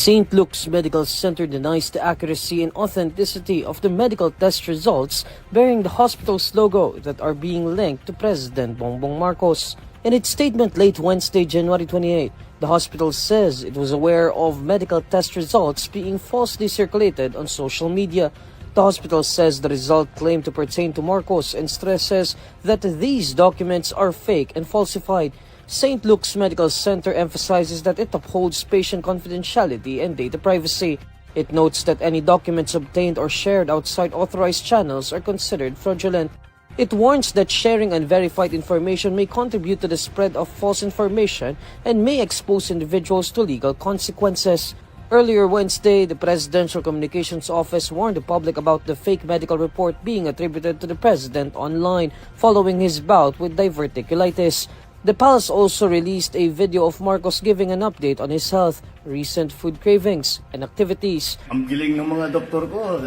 St. Luke's Medical Center denies the accuracy and authenticity of the medical test results bearing the hospital's logo that are being linked to President Bongbong Marcos. In its statement late Wednesday, January 28, the hospital says it was aware of medical test results being falsely circulated on social media. The hospital says the result claimed to pertain to Marcos and stresses that these documents are fake and falsified. St. Luke's Medical Center emphasizes that it upholds patient confidentiality and data privacy. It notes that any documents obtained or shared outside authorized channels are considered fraudulent. It warns that sharing unverified information may contribute to the spread of false information and may expose individuals to legal consequences. Earlier Wednesday, the Presidential Communications Office warned the public about the fake medical report being attributed to the president online following his bout with diverticulitis. The palace also released a video of Marcos giving an update on his health, recent food cravings, and activities. Ang giling ng mga doktor ko,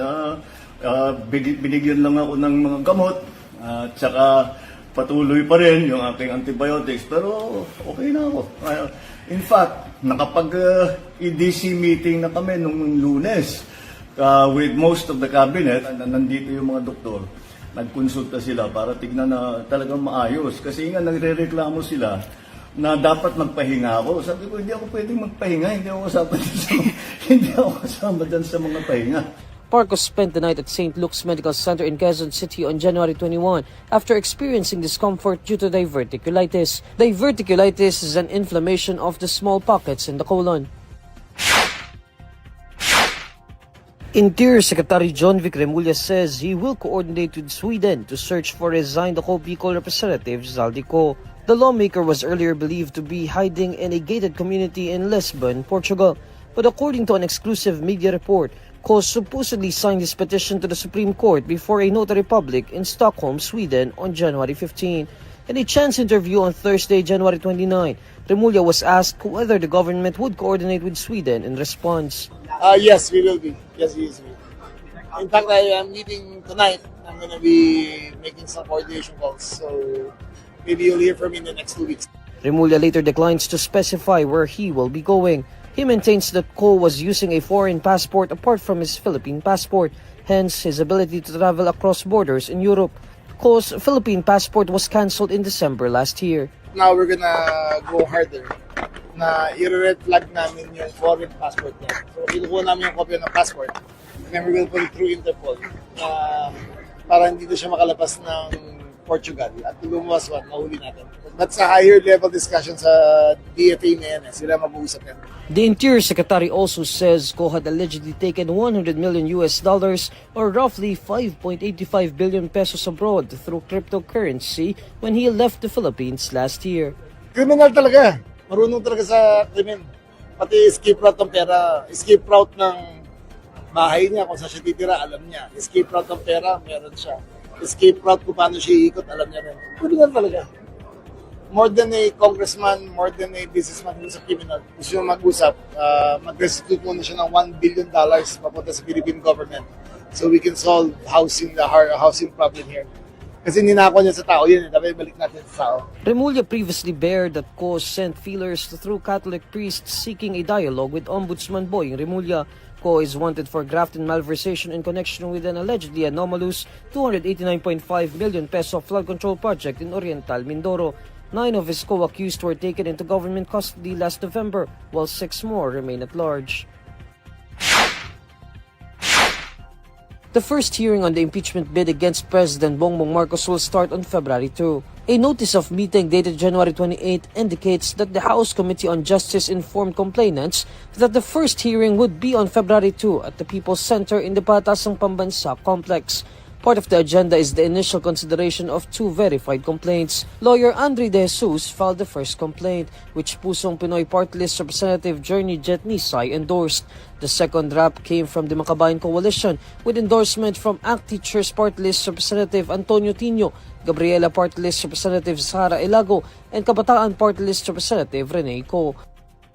binigyan lang ako ng mga gamot, at saka patuloy pa rin yung aking antibiotics, pero okay na ako. In fact, nakapag-EDC meeting na kami nung Lunes with most of the cabinet, nandito yung mga doktor. Nagkonsulta sila para tignan na talagang maayos. Kasi nga nagre-reklamo sila na dapat magpahinga ako. Sabi ko, hindi ako pwedeng magpahinga. Hindi ako kasama dyan sa mga pahinga. Marcos spent the night at St. Luke's Medical Center in Quezon City on January 21 after experiencing discomfort due to diverticulitis. Diverticulitis is an inflammation of the small pockets in the colon. Interior Secretary John Vic Remulla says he will coordinate with Sweden to search for resigned Bicol Representative Zaldy Co. The lawmaker was earlier believed to be hiding in a gated community in Lisbon, Portugal. But according to an exclusive media report, Co supposedly signed his petition to the Supreme Court before a notary public in Stockholm, Sweden on January 15. In a chance interview on Thursday, January 29, Remulla was asked whether the government would coordinate with Sweden in response. Yes, we will be. Yes, we will. In fact, I am meeting tonight. I'm going to be making some coordination calls. So maybe you'll hear from me in the next 2 weeks. Remulla later declines to specify where he will be going. He maintains that Co was using a foreign passport apart from his Philippine passport, hence his ability to travel across borders in Europe. Co's Philippine passport was cancelled in December last year. Now we're gonna go harder na i-red flag namin yung foreign passport niya. So kinukuha namin yung kopya ng passport and then we will put it through Interpol para hindi na siya makalabas ng Portugal at lumuwas mahuli natin. That's a higher level discussion sa DFA na yan. Sila mag-uusap yan. The Interior Secretary also says Co had allegedly taken $100 million or roughly 5.85 billion pesos abroad through cryptocurrency when he left the Philippines last year. Criminal talaga. Marunong talaga sa krimen. Pati escape route ng pera, escape route ng bahay niya, kung saan siya titira, alam niya. Escape route ng pera, meron siya. Escape route kung paano siya iikot, alam niya rin. Criminal talaga. More than a congressman, more than a businessman who's a criminal, gusto nyo mag-usap, mag-restitute muna siya ng $1 billion papunta sa Philippine government so we can solve housing problem here. Kasi ninako niya sa tao, yun, dapat balik natin sa tao. Remulla previously bared that Co sent feelers through Catholic priests seeking a dialogue with Ombudsman Boying Remulla. Co is wanted for graft and malversation in connection with an allegedly anomalous 289.5 million peso flood control project in Oriental Mindoro. 9 of his co-accused were taken into government custody last November, while 6 more remain at large. The first hearing on the impeachment bid against President Bongbong Marcos will start on February 2. A notice of meeting dated January 28 indicates that the House Committee on Justice informed complainants that the first hearing would be on February 2 at the People's Center in the Batasang Pambansa complex. Part of the agenda is the initial consideration of 2 verified complaints. Lawyer Andre De Jesus filed the first complaint, which Pusong Pinoy Party List Representative Journey Jet Nisay endorsed. The second draft came from the Makabayan Coalition, with endorsement from ACT Teachers Party List Representative Antonio Tino, Gabriela Party List Representative Sara Elago, and Kabataan Party List Representative Rene Co.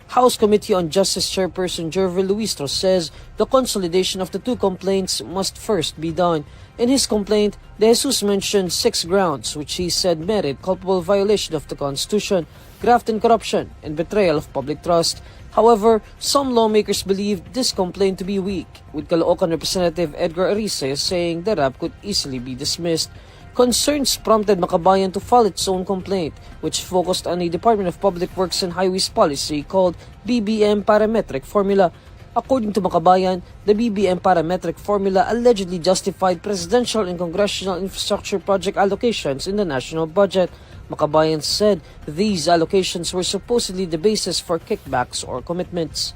House Committee on Justice Chairperson Jervil Luistro says the consolidation of the two complaints must first be done. In his complaint, De Jesus mentioned 6 grounds which he said merit culpable violation of the Constitution, graft and corruption, and betrayal of public trust. However, some lawmakers believe this complaint to be weak, with Caloocan Representative Edgar Arice saying the rap could easily be dismissed. Concerns prompted Makabayan to file its own complaint, which focused on a Department of Public Works and Highways policy called BBM Parametric Formula. According to Makabayan, the BBM Parametric Formula allegedly justified presidential and congressional infrastructure project allocations in the national budget. Makabayan said these allocations were supposedly the basis for kickbacks or commitments.